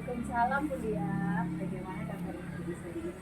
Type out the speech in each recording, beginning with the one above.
Waalaikumsalam Bulia. Bagaimana kabar Ibu hari ini?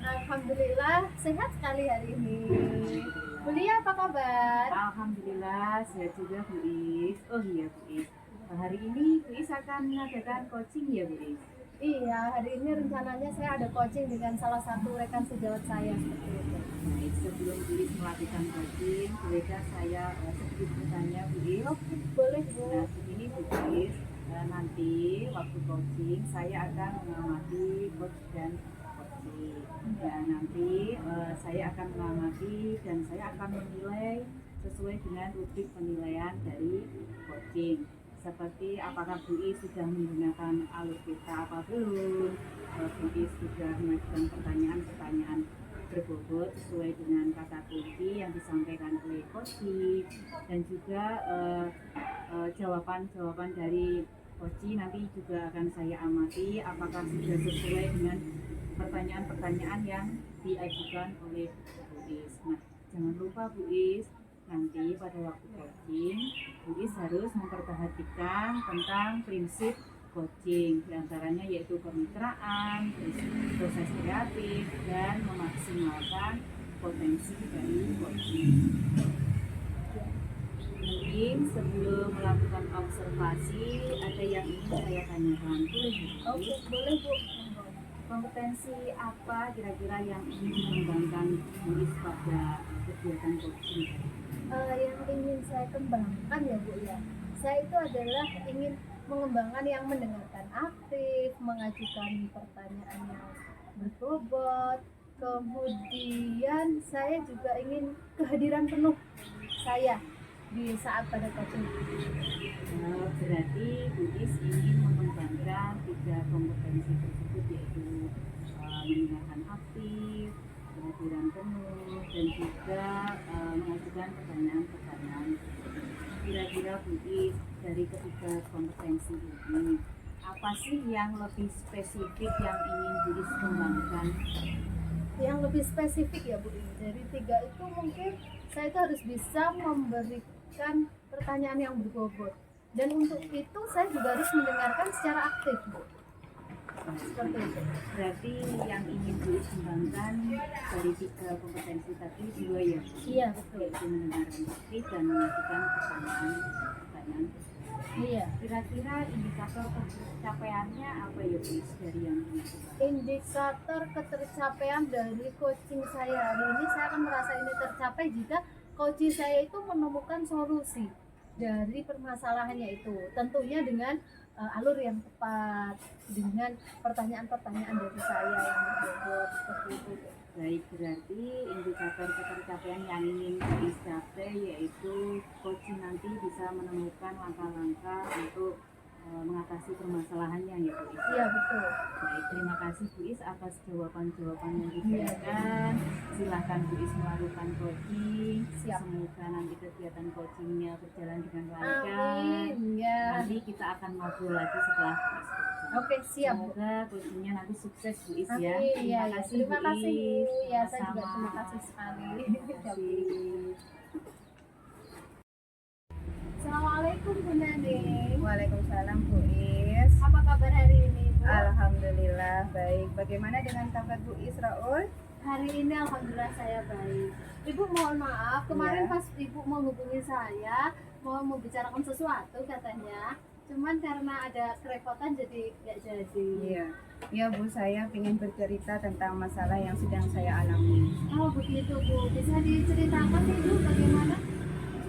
Alhamdulillah sehat sekali hari ini. Alhamdulillah. Bulia apa kabar? Alhamdulillah sehat juga Bu Is. Oh iya Bu Is. Hari ini Bu Is akan mengadakan coaching ya Bu Is? Iya, hari ini rencananya saya ada coaching dengan salah satu rekan sejawat saya seperti itu. Baik, sebelum Bu Is melakukan coaching, bolehkah saya sedikit bertanya Bu Is? Oke, boleh Bu. Nah, begini Bu Is, nanti waktu coaching saya akan mengamati coach dan coaching. Ya, nanti saya akan mengamati dan saya akan menilai sesuai dengan rubrik penilaian dari coaching. Seperti apakah Bu Is sudah menggunakan alur pita apa belum, Bu Is sudah mengajukan pertanyaan-pertanyaan berbobot sesuai dengan kata kunci yang disampaikan oleh coaching, dan juga jawaban-jawaban dari coaching nanti juga akan saya amati apakah sudah sesuai dengan pertanyaan-pertanyaan yang diajukan oleh Bu Is. Nah, jangan lupa Bu Is, nanti pada waktu coaching Bu Is harus memperhatikan tentang prinsip coaching, diantaranya yaitu kemitraan, proses kreatif, dan memaksimalkan potensi dari coaching. Mungkin sebelum melakukan observasi ada yang ingin saya tanyakan. Oke, boleh Bu. Kompetensi apa kira-kira yang ingin dikembangkan Bu Is pada kegiatan coaching? Yang ingin saya kembangkan ya Bu ya. Saya itu adalah ingin mengembangkan yang mendengarkan aktif, mengajukan pertanyaan yang berbobot. Kemudian saya juga ingin kehadiran penuh saya di saat pada coaching. Berarti Bu Is ingin mengembangkan 3 kompetensi tersebut, yaitu mendengarkan aktif, kehadiran penuh, dan juga mengajukan pertanyaan-pertanyaan. Kira-kira Bu Is, dari ketiga kompetensi ini, apa sih yang lebih spesifik yang ingin Bu Is kembangkan? Yang lebih spesifik ya Bu, dari 3 itu mungkin saya itu harus bisa memberikan pertanyaan yang berbobot, dan untuk itu saya juga harus mendengarkan secara aktif Bu. Seperti itu. Berarti yang ingin Bu Is kembangkan dari 3 kompetensi tadi 2 ya? Iya betul. Yaitu mendengarkan aktif dan mengajukan pertanyaan. Iya. Kira-kira indikator pencapaiannya apa ya Bu Is dari yang ini? Indikator ketercapaian dari coaching saya hari ini, saya akan merasa ini tercapai jika coaching saya itu menemukan solusi dari permasalahannya itu, tentunya dengan alur yang tepat, dengan pertanyaan-pertanyaan dari saya yang berbobot seperti itu. Baik, berarti indikator ketercapaian yang ingin dicapai yaitu coaching nanti bisa menemukan langkah-langkah untuk mengatasi permasalahannya ya Bu Is. Iya betul. Baik, terima kasih Bu Is atas jawaban-jawaban yang diberikan. Silahkan Bu Is melakukan coaching. Siap. Semoga nanti kegiatan coachingnya berjalan dengan lancar. Amin ya. Nanti kita akan ngobrol lagi setelah Bu Is coaching. Oke siap Bu. Semoga coachingnya nanti sukses Bu Is ya. Amin. Terima Iya, kasih terima Bu kasih Bu. Is. Ya saya juga Sama-sama. terima kasih sekali. Terima kasih. Assalamualaikum Bu Nani. Waalaikumsalam Bu Is. Apa kabar hari ini Bu? Alhamdulillah baik. Bagaimana dengan kabar Bu Is, Raul? Hari ini alhamdulillah saya baik. Ibu mohon maaf, kemarin Iya. pas Ibu mau hubungi saya mau membicarakan sesuatu katanya, cuman karena ada kerepotan jadi nggak jadi. Iya. Ya Bu, saya ingin bercerita tentang masalah yang sedang saya alami. Oh begitu Bu, bisa diceritakan Ibu bagaimana?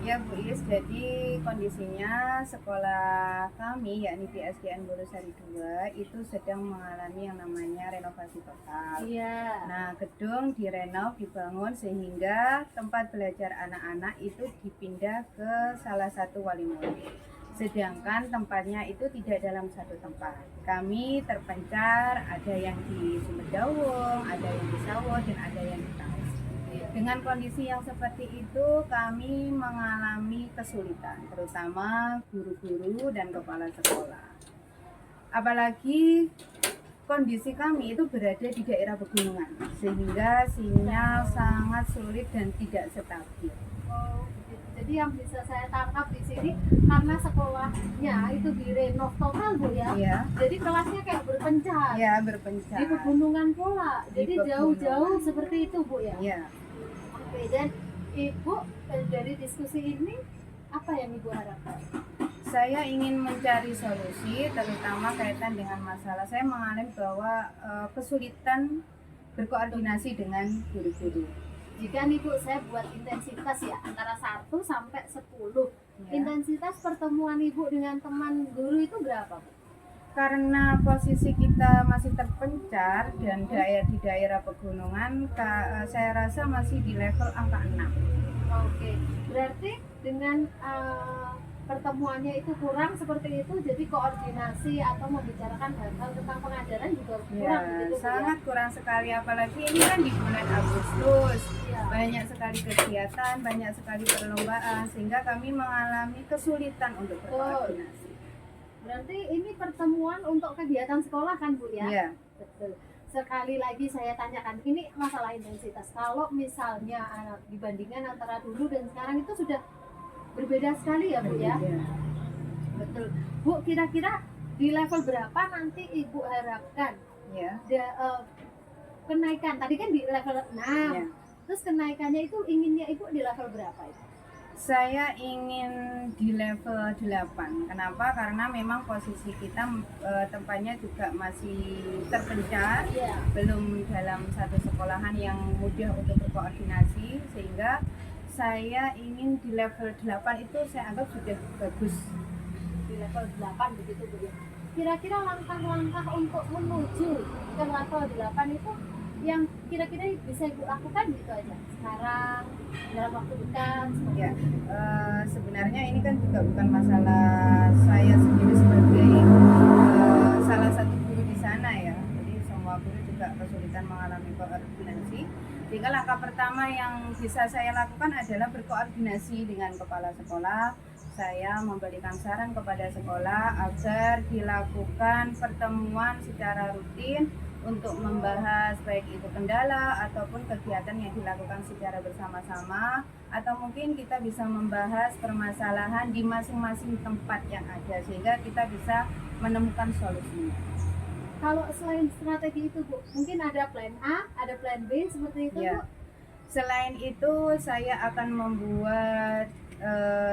Ya Bu Is, jadi kondisinya sekolah kami yakni di SDN Bolusari 2 itu sedang mengalami yang namanya renovasi total. Iya. Nah, gedung direnov, dibangun sehingga tempat belajar anak-anak itu dipindah ke salah satu wali murid. Sedangkan tempatnya itu tidak dalam satu tempat. Kami terpencar, ada yang di Sumedawung, ada yang di Sawah, dan ada yang di Taus. Dengan kondisi yang seperti itu, kami mengalami kesulitan, terutama guru-guru dan kepala sekolah. Apalagi kondisi kami itu berada di daerah pegunungan, sehingga sinyal sangat sulit dan tidak stabil. Oh begitu. Jadi Jadi yang bisa saya tangkap di sini karena sekolahnya itu direnov total Bu ya. Iya. Jadi kelasnya kayak berpencar. Ya, berpencar. Di pegunungan pula. Di Jadi pegunungan. jauh-jauh seperti itu Bu ya. Iya. Oke, dan Ibu dari diskusi ini apa yang Ibu harapkan? Saya ingin mencari solusi, terutama kaitan dengan masalah saya mengalami bahwa kesulitan berkoordinasi dengan guru-guru. Jika nih Bu, saya buat intensitas ya antara 1 sampai 10. Ya. Intensitas pertemuan Ibu dengan teman guru itu berapa Bu? Karena posisi kita masih terpencar dan di daerah pegunungan, saya rasa masih di level angka 6. Oke, berarti dengan pertemuannya itu kurang seperti itu, jadi koordinasi atau membicarakan hal-hal tentang pengajaran juga kurang Ya, gitu Bu, sangat kurang sekali, apalagi ini kan di bulan Agustus. ya? Banyak sekali kegiatan, banyak sekali perlombaan, sehingga kami mengalami kesulitan untuk berkoordinasi. Berarti ini pertemuan untuk kegiatan sekolah kan Bu ya? Ya, Betul. Sekali lagi saya tanyakan, ini masalah intensitas. Kalau misalnya dibandingkan antara dulu dan sekarang itu sudah berbeda sekali ya Bu ya? berbeda. Betul. Bu, kira-kira di level berapa nanti Ibu harapkan Ya, kenaikan? Tadi kan di level 6. ya. Terus kenaikannya itu inginnya Ibu di level berapa itu? Saya ingin di level 8. Kenapa? Karena memang posisi kita tempatnya juga masih terpencar, Iya. belum dalam satu sekolahan yang mudah untuk berkoordinasi, sehingga saya ingin di level 8 itu saya anggap sudah bagus. Di level 8 begitu Bu ya. Kira-kira langkah-langkah untuk menuju ke level 8 itu yang kira-kira bisa Ibu lakukan gitu aja sekarang dalam waktu dekat seperti Ya, itu. sebenarnya ini kan juga bukan masalah saya sendiri sebagai salah satu guru di sana ya. Jadi semua guru juga kesulitan mengalami koordinasi. Sehingga langkah pertama yang bisa saya lakukan adalah berkoordinasi dengan kepala sekolah. Saya memberikan saran kepada sekolah agar dilakukan pertemuan secara rutin untuk membahas baik itu kendala ataupun kegiatan yang dilakukan secara bersama-sama, atau mungkin kita bisa membahas permasalahan di masing-masing tempat yang ada sehingga kita bisa menemukan solusinya. Kalau selain strategi itu Bu, mungkin ada plan A, ada plan B seperti itu Ya. Bu. Selain itu saya akan membuat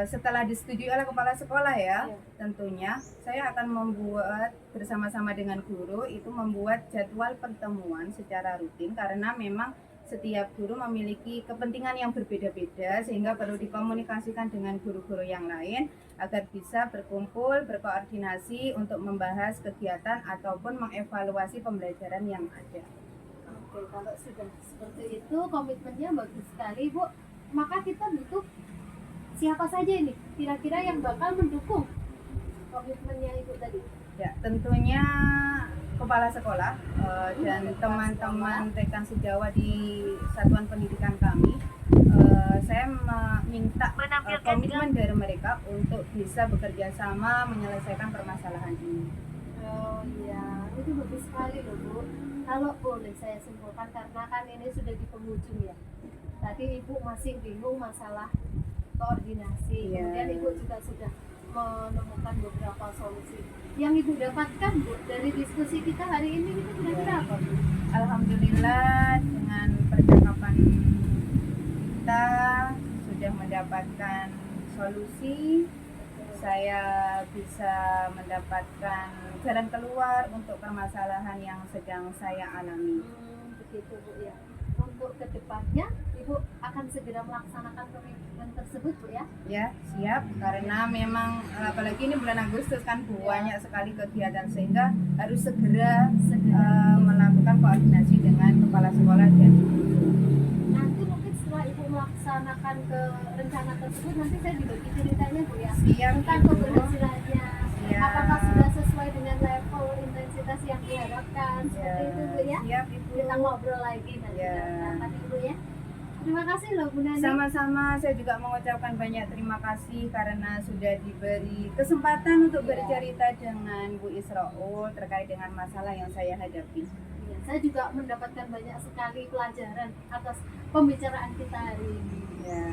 setelah disetujui oleh kepala sekolah ya, Iya. tentunya saya akan membuat bersama-sama dengan guru itu membuat jadwal pertemuan secara rutin, karena memang setiap guru memiliki kepentingan yang berbeda-beda sehingga perlu dikomunikasikan dengan guru-guru yang lain agar bisa berkumpul, berkoordinasi untuk membahas kegiatan ataupun mengevaluasi pembelajaran yang ada. Oke, kalau sudah seperti itu komitmennya bagus sekali Bu. Maka kita butuh siapa saja ini kira-kira yang bakal mendukung komitmennya Ibu tadi? Ya, tentunya kepala sekolah dan teman-teman rekan sejawat di satuan pendidikan kami. Saya meminta komitmen dari mereka untuk bisa bekerja sama menyelesaikan permasalahan ini. Oh iya, itu bagus sekali loh Bu. Kalau boleh saya simpulkan karena kan ini sudah di penghujung ya. Tadi Ibu masih bingung masalah koordinasi, Iya. kemudian Ibu juga sudah menemukan beberapa solusi. Yang Ibu dapatkan Bu dari diskusi kita hari ini itu kira-kira apa Bu? Alhamdulillah dengan percakapan kita sudah mendapatkan solusi. Saya bisa mendapatkan jalan keluar untuk permasalahan yang sedang saya alami. Begitu Bu ya. Untuk kedepannya Ibu akan segera melaksanakan komitmen tersebut Bu ya. Ya, siap, karena memang apalagi ini bulan Agustus kan banyak sekali kegiatan sehingga harus segera melakukan koordinasi dengan kepala sekolah dan Nanti mungkin setelah Ibu melaksanakan ke rencana tersebut nanti saya dibagi ceritanya Bu ya. siap Tentang Ibu. keberhasilannya. Siap. Apakah sudah sesuai dengan level intensitas yang diharapkan? Seperti itu Bu ya. Siap Ibu. Kita ngobrol lagi nanti Ya. kapan Ibu ya. Terima kasih loh Bu Nani. Sama-sama, saya juga mengucapkan banyak terima kasih karena sudah diberi kesempatan untuk Ya. bercerita dengan Bu Israul terkait dengan masalah yang saya hadapi. Ya, Saya juga mendapatkan banyak sekali pelajaran atas pembicaraan kita hari ini. Ya,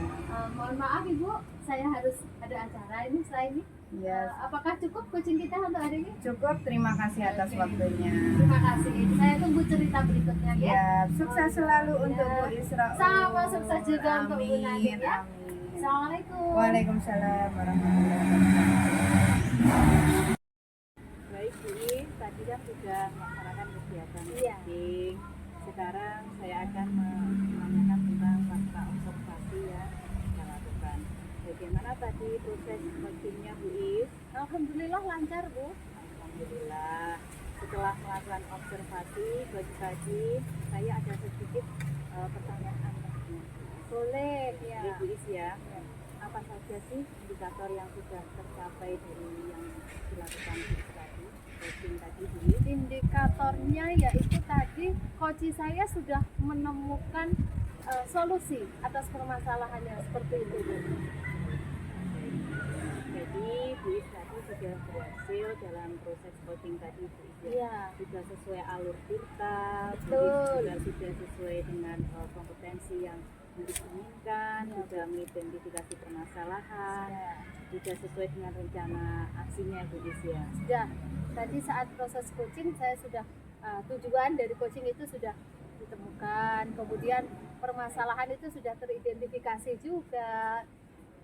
Mohon maaf Ibu, saya harus ada acara ini setelah ini. ya Apakah cukup coaching kita untuk hari ini? cukup. Terima kasih atas waktunya. Terima kasih. Saya tunggu cerita berikutnya ya. Ya, sukses selalu Ya. untuk Bu Isra. Sama sukses juga untuk Bu Nadia ya. Amin. Assalamualaikum. Waalaikumsalam warahmatullahi wabarakatuh. Baik Bu Is, tadi kan sudah melaksanakan kegiatan Iya. coaching. Sekarang saya akan menanyakan tentang fakta observasi yang kita lakukan. Bagaimana tadi proses coachingnya Bu Is? Alhamdulillah lancar Bu. Alhamdulillah. Setelah melakukan observasi tadi, saya ada sedikit pertanyaan. Boleh ya. Jadi Bu Is ya, apa saja sih indikator yang sudah tercapai dari yang dilakukan Bu Is tadi? Coaching tadi Bu Is. Indikatornya yaitu tadi coach saya sudah menemukan solusi atas permasalahannya seperti itu Bu. Jadi Bu Is tadi sudah berhasil dalam proses coaching tadi Bu Is ya. Iya. Sudah sesuai alur Tirta, Bu Betul. Is juga sudah sesuai dengan kompetensi yang diinginkan, Ya. sudah mengidentifikasi permasalahan, Ya. sudah sesuai dengan rencana aksinya Bu Is ya. Sudah. Tadi saat proses coaching saya sudah tujuan dari coaching itu sudah ditemukan. Kemudian permasalahan itu sudah teridentifikasi juga.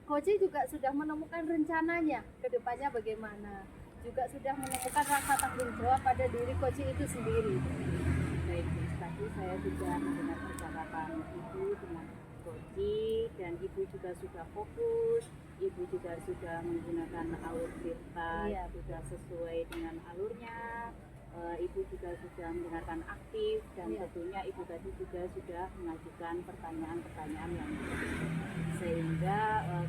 Coaching juga sudah menemukan rencananya ke depannya bagaimana. Juga sudah menemukan rasa tanggung jawab pada diri coaching itu sendiri. Baik, Bu Is, tadi saya sudah mendengar percakapan Ibu dengan coaching dan Ibu juga sudah fokus, Ibu juga sudah menggunakan alur Tirta, Iya. sudah sesuai dengan alurnya. Ibu juga sudah menggunakan aktif dan Iya. tentunya Ibu tadi juga sudah mengajukan pertanyaan-pertanyaan yang sehingga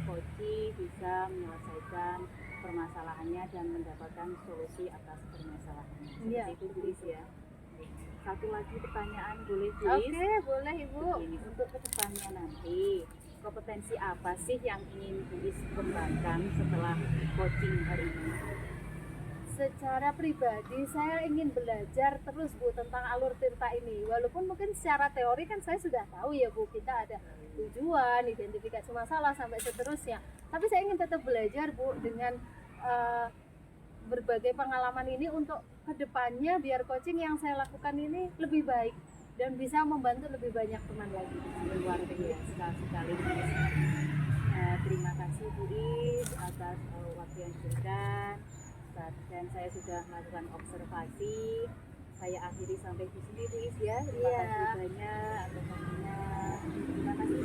coaching bisa menyelesaikan permasalahannya dan mendapatkan solusi atas permasalahannya. Iya. Seperti itu Bu Is ya. Satu lagi pertanyaan boleh Bu Is? Oke, boleh Ibu. Begini, untuk kedepannya nanti kompetensi apa sih yang ingin Bu Is kembangkan setelah coaching hari ini? Secara pribadi saya ingin belajar terus Bu tentang alur Tirta ini. Walaupun mungkin secara teori kan saya sudah tahu ya Bu, kita ada tujuan, identifikasi masalah sampai seterusnya. Tapi saya ingin tetap belajar Bu dengan berbagai pengalaman ini untuk kedepannya biar coaching yang saya lakukan ini lebih baik dan bisa membantu lebih banyak teman lagi. Luar biasa sekali Bu Is. Terima kasih Bu Is atas waktu yang diberikan. Dan saya sudah melakukan observasi. Saya akhiri sampai di sini Bu Is ya. Terima Iya. kasih banyak atas waktunya. Terima kasih